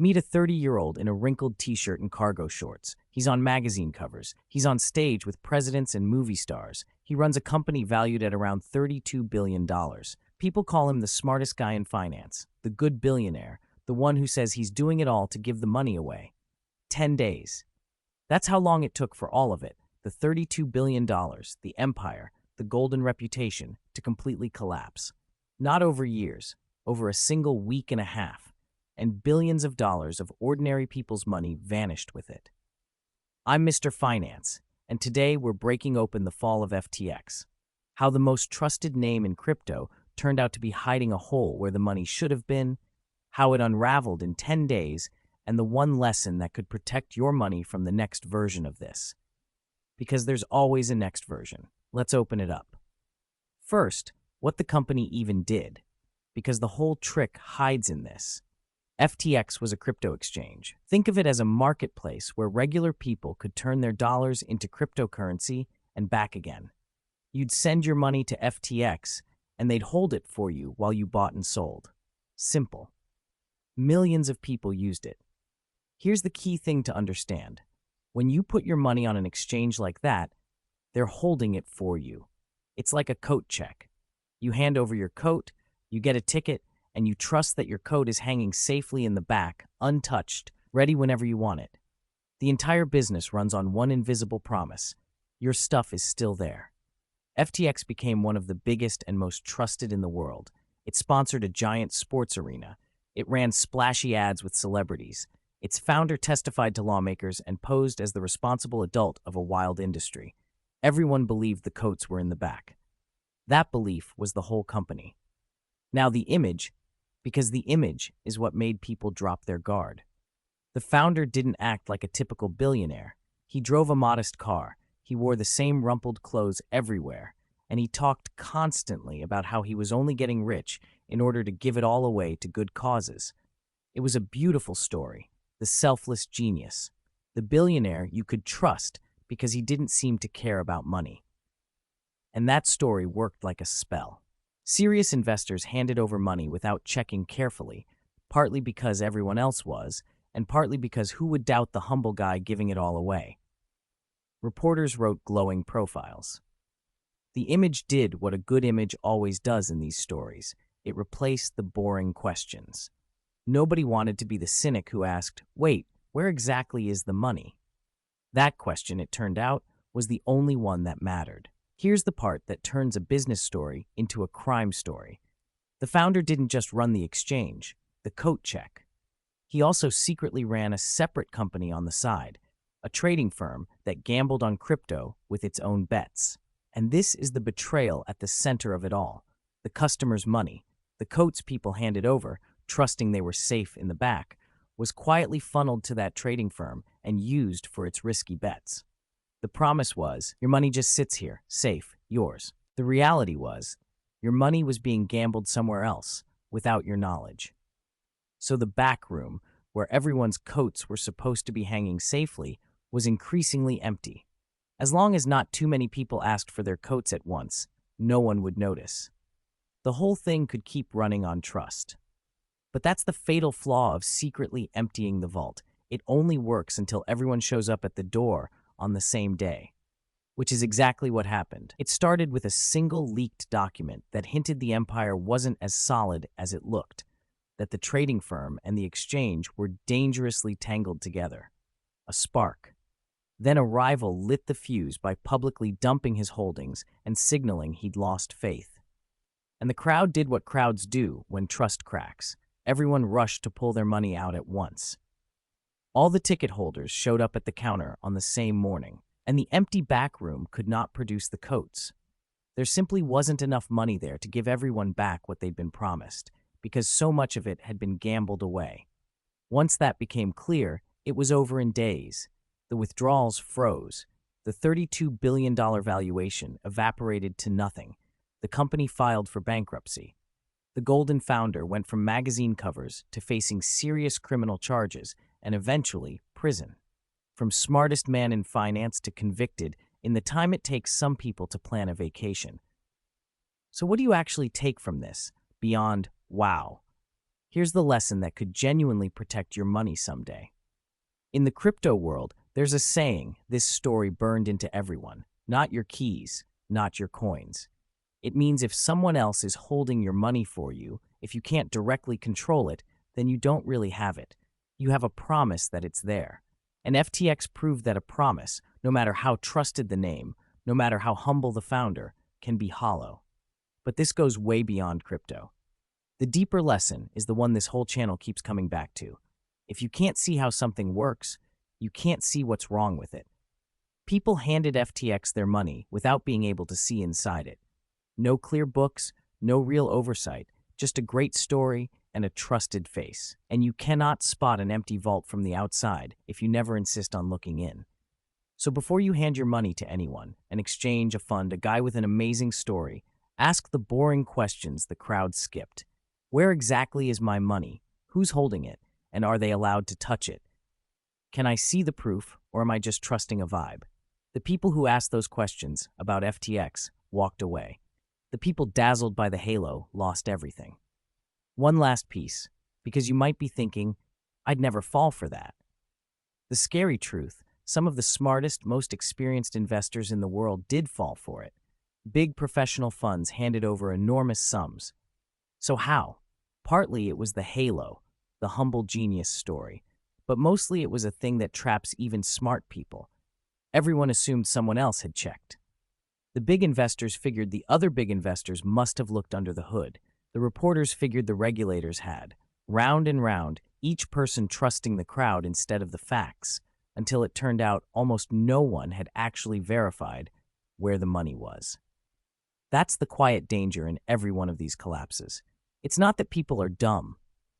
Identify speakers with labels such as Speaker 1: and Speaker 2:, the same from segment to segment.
Speaker 1: Meet a 30-year-old in a wrinkled t-shirt and cargo shorts. He's on magazine covers. He's on stage with presidents and movie stars. He runs a company valued at around $32 billion. People call him the smartest guy in finance, the good billionaire, the one who says he's doing it all to give the money away. 10 days. That's how long it took for all of it, the $32 billion, the empire, the golden reputation, to completely collapse. Not over years, over a single week and a half, and billions of dollars of ordinary people's money vanished with it. I'm Mr. Finance, and today we're breaking open the fall of FTX, how the most trusted name in crypto turned out to be hiding a hole where the money should have been, how it unraveled in 10 days, and the one lesson that could protect your money from the next version of this. Because there's always a next version. Let's open it up. First, what the company even did, because the whole trick hides in this. FTX was a crypto exchange. Think of it as a marketplace where regular people could turn their dollars into cryptocurrency and back again. You'd send your money to FTX, and they'd hold it for you while you bought and sold. Simple. Millions of people used it. Here's the key thing to understand. When you put your money on an exchange like that, they're holding it for you. It's like a coat check. You hand over your coat, you get a ticket, and you trust that your coat is hanging safely in the back, untouched, ready whenever you want it. The entire business runs on one invisible promise. Your stuff is still there. FTX became one of the biggest and most trusted in the world. It sponsored a giant sports arena. It ran splashy ads with celebrities. Its founder testified to lawmakers and posed as the responsible adult of a wild industry. Everyone believed the coats were in the back. That belief was the whole company. Now the image, because the image is what made people drop their guard. The founder didn't act like a typical billionaire. He drove a modest car, he wore the same rumpled clothes everywhere, and he talked constantly about how he was only getting rich in order to give it all away to good causes. It was a beautiful story, the selfless genius, the billionaire you could trust because he didn't seem to care about money. And that story worked like a spell. Serious investors handed over money without checking carefully, partly because everyone else was, and partly because who would doubt the humble guy giving it all away? Reporters wrote glowing profiles. The image did what a good image always does in these stories. It replaced the boring questions. Nobody wanted to be the cynic who asked, "Wait, where exactly is the money?" That question, it turned out, was the only one that mattered. Here's the part that turns a business story into a crime story. The founder didn't just run the exchange, the coat check. He also secretly ran a separate company on the side, a trading firm that gambled on crypto with its own bets. And this is the betrayal at the center of it all. The customer's money, the coats people handed over, trusting they were safe in the back, was quietly funneled to that trading firm and used for its risky bets. The promise was, your money just sits here, safe, yours. The reality was, your money was being gambled somewhere else, without your knowledge. So the back room, where everyone's coats were supposed to be hanging safely, was increasingly empty. As long as not too many people asked for their coats at once, no one would notice. The whole thing could keep running on trust. But that's the fatal flaw of secretly emptying the vault. It only works until everyone shows up at the door on the same day, which is exactly what happened. It started with a single leaked document that hinted the empire wasn't as solid as it looked, that the trading firm and the exchange were dangerously tangled together. A spark. Then a rival lit the fuse by publicly dumping his holdings and signaling he'd lost faith. And the crowd did what crowds do when trust cracks. Everyone rushed to pull their money out at once. All the ticket holders showed up at the counter on the same morning, and the empty back room could not produce the coats. There simply wasn't enough money there to give everyone back what they'd been promised, because so much of it had been gambled away. Once that became clear, it was over in days. The withdrawals froze. The $32 billion valuation evaporated to nothing. The company filed for bankruptcy. The golden founder went from magazine covers to facing serious criminal charges and eventually prison. From smartest man in finance to convicted in the time it takes some people to plan a vacation. So what do you actually take from this, beyond wow? Here's the lesson that could genuinely protect your money someday. In the crypto world, there's a saying this story burned into everyone: not your keys, not your coins. It means if someone else is holding your money for you, if you can't directly control it, then you don't really have it. You have a promise that it's there. And FTX proved that a promise, no matter how trusted the name, no matter how humble the founder, can be hollow. But this goes way beyond crypto. The deeper lesson is the one this whole channel keeps coming back to. If you can't see how something works, you can't see what's wrong with it. People handed FTX their money without being able to see inside it. No clear books, no real oversight, just a great story and a trusted face. And you cannot spot an empty vault from the outside if you never insist on looking in. So before you hand your money to anyone, an exchange, a fund, a guy with an amazing story, ask the boring questions the crowd skipped. Where exactly is my money? Who's holding it? And are they allowed to touch it? Can I see the proof, or am I just trusting a vibe? The people who asked those questions about FTX walked away. The people dazzled by the halo lost everything. One last piece, because you might be thinking, I'd never fall for that. The scary truth, some of the smartest, most experienced investors in the world did fall for it. Big professional funds handed over enormous sums. So how? Partly it was the halo, the humble genius story, but mostly it was a thing that traps even smart people. Everyone assumed someone else had checked. The big investors figured the other big investors must have looked under the hood. The reporters figured the regulators had. Round and round, each person trusting the crowd instead of the facts, until it turned out almost no one had actually verified where the money was. That's the quiet danger in every one of these collapses. It's not that people are dumb.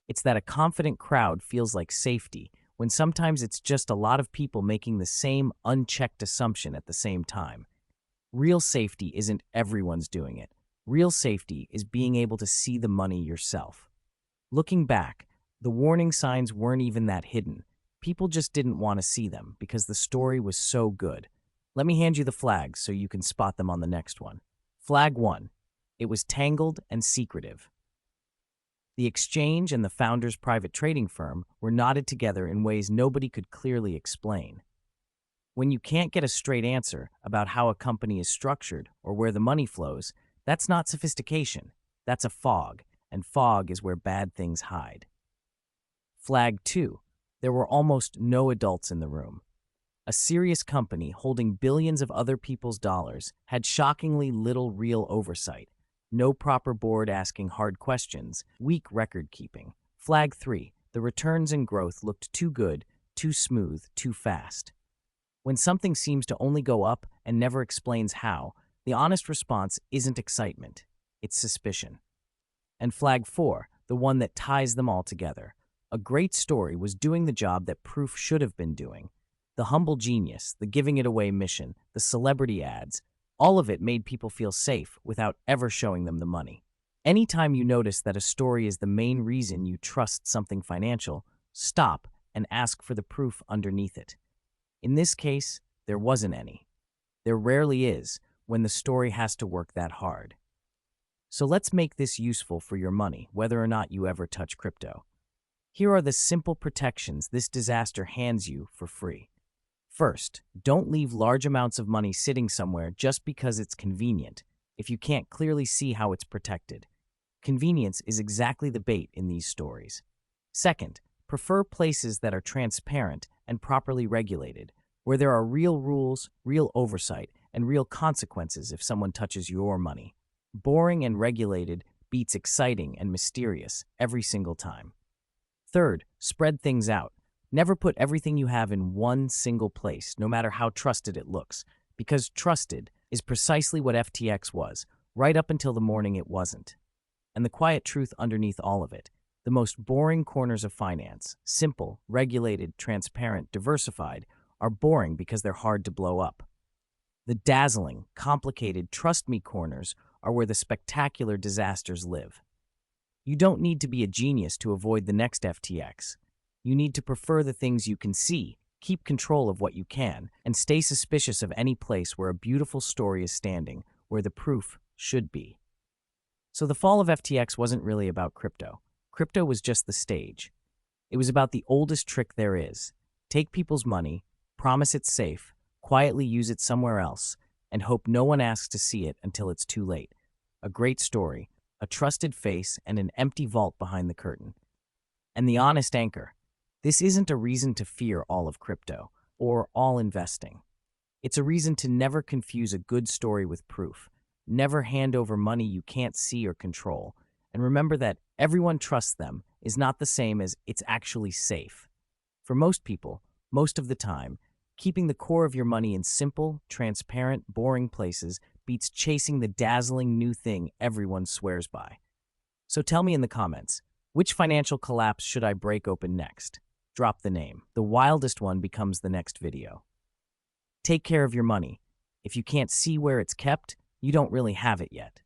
Speaker 1: It's that a confident crowd feels like safety, when sometimes it's just a lot of people making the same unchecked assumption at the same time. Real safety isn't everyone's doing it. Real safety is being able to see the money yourself. Looking back, the warning signs weren't even that hidden. People just didn't want to see them because the story was so good. Let me hand you the flags so you can spot them on the next one. Flag 1. It was tangled and secretive. The exchange and the founder's private trading firm were knotted together in ways nobody could clearly explain. When you can't get a straight answer about how a company is structured or where the money flows, that's not sophistication. That's a fog, and fog is where bad things hide. Flag 2. There were almost no adults in the room. A serious company holding billions of other people's dollars had shockingly little real oversight. No proper board asking hard questions, weak record keeping. Flag 3. The returns and growth looked too good, too smooth, too fast. When something seems to only go up and never explains how, the honest response isn't excitement, it's suspicion. And flag 4, the one that ties them all together. A great story was doing the job that proof should have been doing. The humble genius, the giving it away mission, the celebrity ads, all of it made people feel safe without ever showing them the money. Anytime you notice that a story is the main reason you trust something financial, stop and ask for the proof underneath it. In this case, there wasn't any. There rarely is when the story has to work that hard. So let's make this useful for your money, whether or not you ever touch crypto. Here are the simple protections this disaster hands you for free. First, don't leave large amounts of money sitting somewhere just because it's convenient, if you can't clearly see how it's protected. Convenience is exactly the bait in these stories. Second, prefer places that are transparent and properly regulated, where there are real rules, real oversight, and real consequences if someone touches your money. Boring and regulated beats exciting and mysterious every single time. Third, spread things out. Never put everything you have in one single place, no matter how trusted it looks, because trusted is precisely what FTX was, right up until the morning it wasn't. And the quiet truth underneath all of it, the most boring corners of finance, simple, regulated, transparent, diversified, are boring because they're hard to blow up. The dazzling, complicated, trust me corners are where the spectacular disasters live. You don't need to be a genius to avoid the next FTX. You need to prefer the things you can see, keep control of what you can, and stay suspicious of any place where a beautiful story is standing, where the proof should be. So the fall of FTX wasn't really about crypto. Crypto was just the stage. It was about the oldest trick there is. Take people's money, promise it's safe, quietly use it somewhere else, and hope no one asks to see it until it's too late. A great story, a trusted face, and an empty vault behind the curtain. And the honest anchor. This isn't a reason to fear all of crypto or all investing. It's a reason to never confuse a good story with proof. Never hand over money you can't see or control. And remember that everyone trusts them is not the same as it's actually safe. For most people, most of the time, keeping the core of your money in simple, transparent, boring places beats chasing the dazzling new thing everyone swears by. So tell me in the comments, which financial collapse should I break open next? Drop the name. The wildest one becomes the next video. Take care of your money. If you can't see where it's kept, you don't really have it yet.